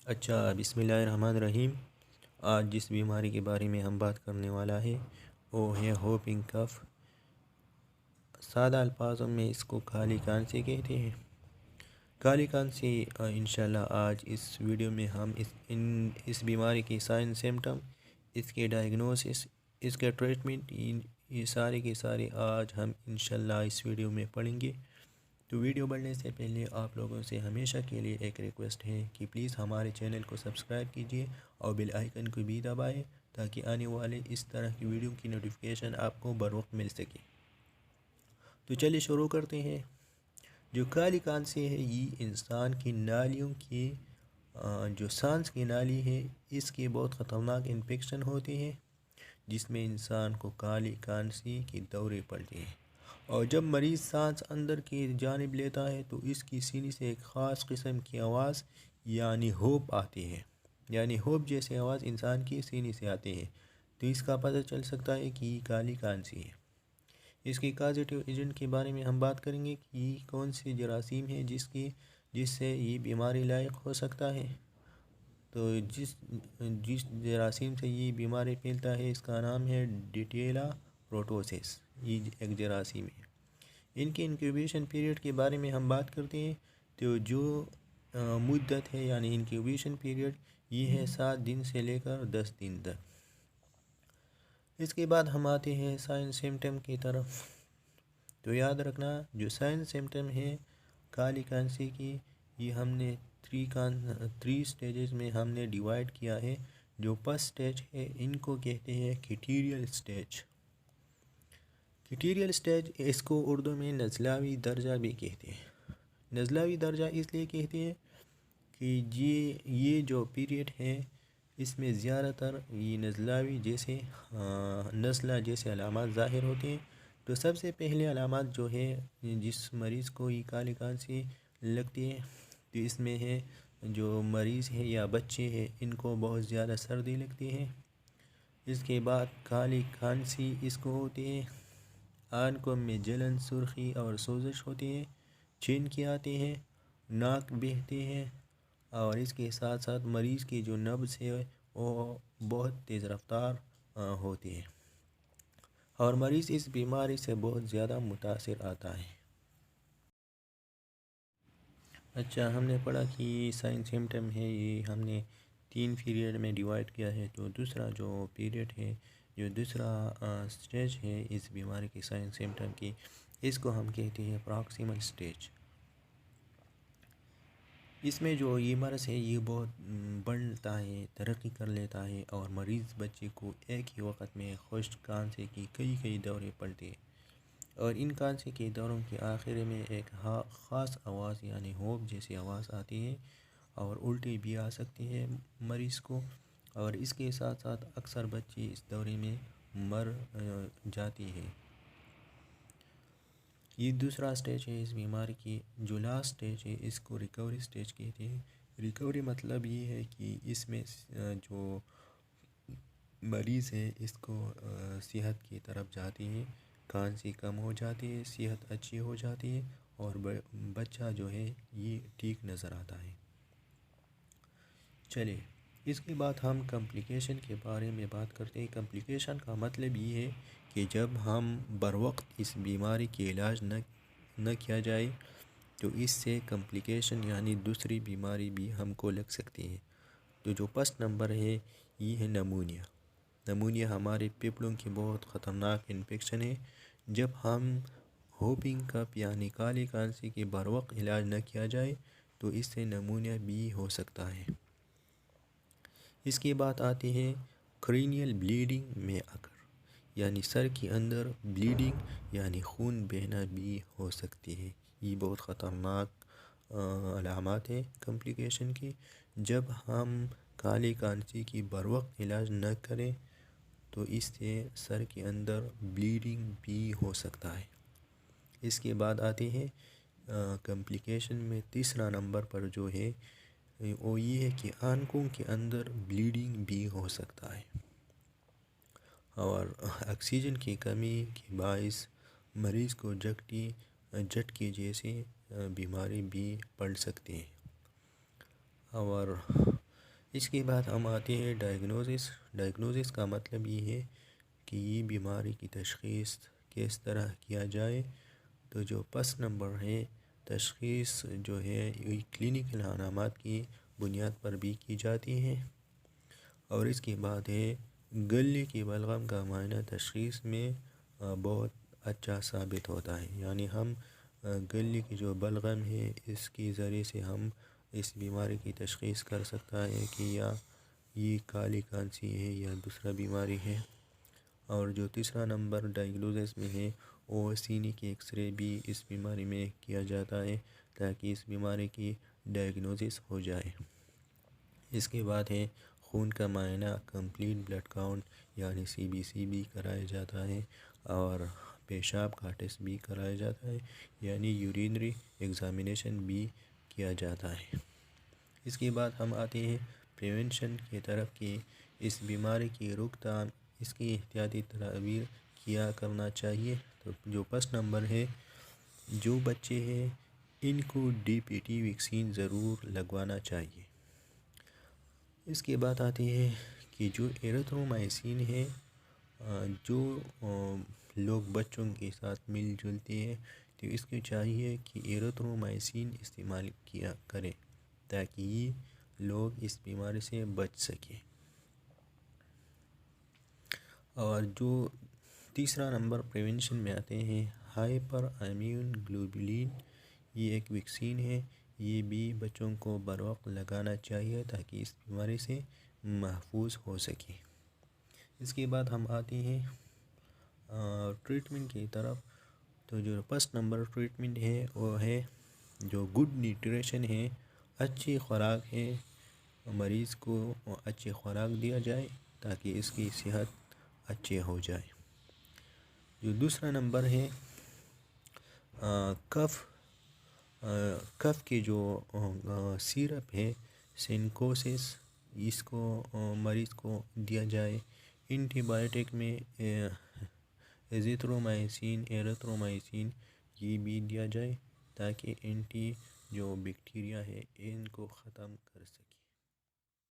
اچھا، بسم اللہ الرحمن الرحیم۔ آج جس بیماری کے بارے میں ہم بات کرنے والا ہے وہ ہے ہوپنگ کف۔ سادہ الفاظوں میں اس کو کالی کھانسی کہتے ہیں۔ کالی کھانسی انشاءاللہ آج اس ویڈیو میں ہم اس بیماری کی سائن سمٹم، اس کے ڈائگنوسس، اس کے ٹریٹمنٹ، یہ سارے کے سارے آج ہم انشاءاللہ اس ویڈیو میں پڑھیں گے۔ تو ویڈیو بڑھنے سے پہلے آپ لوگوں سے ہمیشہ کے لیے ایک ریکویسٹ ہے کہ پلیز ہمارے چینل کو سبسکرائب کیجیے اور بیل آئیکن کو بھی دبائیں تاکہ آنے والے اس طرح کی ویڈیو کی نوٹیفیکیشن آپ کو بروقت مل سکے۔ تو چلیے شروع کرتے ہیں۔ جو کالی کھانسی ہے یہ انسان کی نالیوں کی جو سانس کی نالی ہے اس کی بہت خطرناک انفیکشن ہوتی ہے، جس میں انسان کو کالی کھانسی کی دورے پڑتے ہیں۔ اور جب مریض سانس اندر کی جانب لیتا ہے تو اس کی سینے سے ایک خاص قسم کی آواز یعنی ہوپ آتی ہے، یعنی ہوپ جیسی آواز انسان کی سینے سے آتی ہے۔ تو اس کا پتہ چل سکتا ہے کہ یہ کالی کھانسی ہے۔ اس کی کازیٹیو ایجنٹ کے بارے میں ہم بات کریں گے کہ یہ کون سی جراثیم ہے جس سے یہ بیماری لاحق ہو سکتا ہے۔ تو جس جراثیم سے یہ بیماری پھیلتا ہے اس کا نام ہے ڈیٹیلا پروٹوسس، یہ ایک جراثیم ہے۔ ان کی انکیوبیشن پیریڈ کے بارے میں ہم بات کرتے ہیں تو جو مدت ہے یعنی انکیوبیشن پیریڈ یہ ہے 7 دن سے لے کر 10 دن تک۔ اس کے بعد ہم آتے ہیں سائن سمٹم کی طرف۔ تو یاد رکھنا جو سائن سمٹم ہے کالی کھانسی کی یہ ہم نے 3 سٹیجز میں ہم نے ڈیوائڈ کیا ہے۔ جو فرسٹ سٹیج ہے ان کو کہتے ہیں کیٹیریل سٹیج۔ کیٹیریل سٹیج اس کو اردو میں نزلاوی درجہ بھی کہتے ہیں۔ نزلاوی درجہ اس لیے کہتے ہیں کہ یہ جو پیریڈ ہے اس میں زیادہ تر یہ نزلاوی جیسے نزلہ جیسے علامات ظاہر ہوتے ہیں۔ تو سب سے پہلے علامات جو ہے جس مریض کو یہ کالی کھانسی لگتی ہے تو اس میں ہے جو مریض ہے یا بچے ہیں ان کو بہت زیادہ سردی لگتی ہے۔ اس کے بعد کالی کھانسی اس کو ہوتی ہے، آنکھوں میں جلن، سرخی اور سوزش ہوتی ہے، چھینکیں آتی ہیں، ناک بہتی ہے اور اس کے ساتھ ساتھ مریض کی جو نبض ہے وہ بہت تیز رفتار ہوتی ہے اور مریض اس بیماری سے بہت زیادہ متاثر آتا ہے۔ اچھا، ہم نے پڑھا کہ سائن سمٹم ہے یہ ہم نے 3 پیریڈ میں ڈیوائڈ کیا ہے۔ تو دوسرا جو پیریڈ ہے، جو دوسرا سٹیج ہے اس بیماری کی سائن سمٹم کی، اس کو ہم کہتے ہیں پراکسیمل سٹیج۔ اس میں جو یہ مرض ہے یہ بہت بڑھتا ہے، ترقی کر لیتا ہے اور مریض بچے کو ایک ہی وقت میں خشک کھانسی کی کئی دورے پڑتے ہیں اور ان کھانسی کے دوروں کے آخر میں ایک خاص آواز یعنی ہوپ جیسی آواز آتی ہے اور الٹی بھی آ سکتی ہے مریض کو، اور اس کے ساتھ ساتھ اکثر بچے اس دورے میں مر جاتی ہے۔ یہ دوسرا سٹیج ہے اس بیماری کی۔ جو لاسٹ سٹیج ہے اس کو ریکوری سٹیج کہتے ہیں۔ ریکوری مطلب یہ ہے کہ اس میں جو مریض ہے اس کو صحت کی طرف جاتی ہے، کھانسی کم ہو جاتی ہے، صحت اچھی ہو جاتی ہے اور بچہ جو ہے یہ ٹھیک نظر آتا ہے۔ چلے اس کے بعد ہم کمپلیکیشن کے بارے میں بات کرتے ہیں۔ کمپلیکیشن کا مطلب یہ ہے کہ جب ہم بروقت اس بیماری کے علاج نہ کیا جائے تو اس سے کمپلیکیشن یعنی دوسری بیماری بھی ہم کو لگ سکتی ہے۔ تو جو فرسٹ نمبر ہے یہ ہے نمونیا۔ نمونیا ہمارے پھیپھڑوں کی بہت خطرناک انفیکشن ہے۔ جب ہم ہوپنگ کف یعنی کالی کھانسی کے بروقت علاج نہ کیا جائے تو اس سے نمونیا بھی ہو سکتا ہے۔ اس کے بعد آتی ہے کرینیل بلیڈنگ میں اکر، یعنی سر کے اندر بلیڈنگ یعنی خون بہنا بھی ہو سکتی ہے۔ یہ بہت خطرناک علامات ہیں کمپلیکیشن کی۔ جب ہم کالی کھانسی کی بروقت علاج نہ کریں تو اس سے سر کے اندر بلیڈنگ بھی ہو سکتا ہے۔ اس کے بعد آتے ہیں کمپلیکیشن میں تیسرا نمبر پر جو ہے وہ یہ ہے کہ آنکھوں کے اندر بلیڈنگ بھی ہو سکتا ہے اور آکسیجن کی کمی کے باعث مریض کو جھٹکے جیسی بیماری بھی پڑ سکتی ہے اور اس کے بعد ہم آتے ہیں ڈائگنوزس. ڈائگنوزس کا مطلب یہ ہے کہ یہ بیماری کی تشخیص کس طرح کیا جائے. تو جو پس نمبر ہے تشخیص جو ہے یہ کلینکل علامات کی بنیاد پر بھی کی جاتی ہے. اور اس کے بعد ہے گلے کی بلغم کا معائنہ تشخیص میں بہت اچھا ثابت ہوتا ہے. یعنی ہم گلے کی جو بلغم ہے اس کے ذریعے سے ہم اس بیماری کی تشخیص کر سکتا ہے کہ یا یہ کالی کانسی ہے یا دوسرا بیماری ہے. اور جو تیسرا نمبر ڈائگنوزس میں ہے وہ سینے کی ایکس رے بھی اس بیماری میں کیا جاتا ہے تاکہ اس بیماری کی ڈائگنوزس ہو جائے. اس کے بعد ہے خون کا معائنہ کمپلیٹ بلڈ کاؤنٹ یعنی CBC بھی کرایا جاتا ہے اور پیشاب کا ٹیسٹ بھی کرایا جاتا ہے یعنی یورینری ایگزامینیشن بھی کیا جاتا ہے. اس کے بعد ہم آتے ہیں پریونشن کی طرف کہ اس بیماری کی روک تھام اس کی احتیاطی تدابیر کیا کرنا چاہیے. تو جو پس نمبر ہے جو بچے ہیں ان کو DPT ویکسین ضرور لگوانا چاہیے. اس کے بعد آتی ہے کہ جو ایریتھرومائسین ہے جو لوگ بچوں کے ساتھ مل جلتے ہیں تو اس کو چاہیے کہ ایریتھرومائسین استعمال کیا کریں تاکہ لوگ اس بیماری سے بچ سکیں. اور جو تیسرا نمبر پریونشن میں آتے ہیں ہائپر ایمیون گلوبولین. یہ ایک ویکسین ہے، یہ بھی بچوں کو بروقت لگانا چاہیے تاکہ اس بیماری سے محفوظ ہو سکے. اس کے بعد ہم آتے ہیں ٹریٹمنٹ کی طرف. تو جو فرسٹ نمبر ٹریٹمنٹ ہے وہ ہے جو گڈ نیوٹریشن ہے، اچھی خوراک ہے. مریض کو اچھی خوراک دیا جائے تاکہ اس کی صحت اچھی ہو جائے. جو دوسرا نمبر ہے کف کی جو سیرپ ہے سینکوسس، اس کو مریض کو دیا جائے. اینٹی بائیوٹک میں ایریتھرومائسین یہ بھی دیا جائے تاکہ اینٹی جو بیکٹیریا ہے ان کو ختم کر سکے.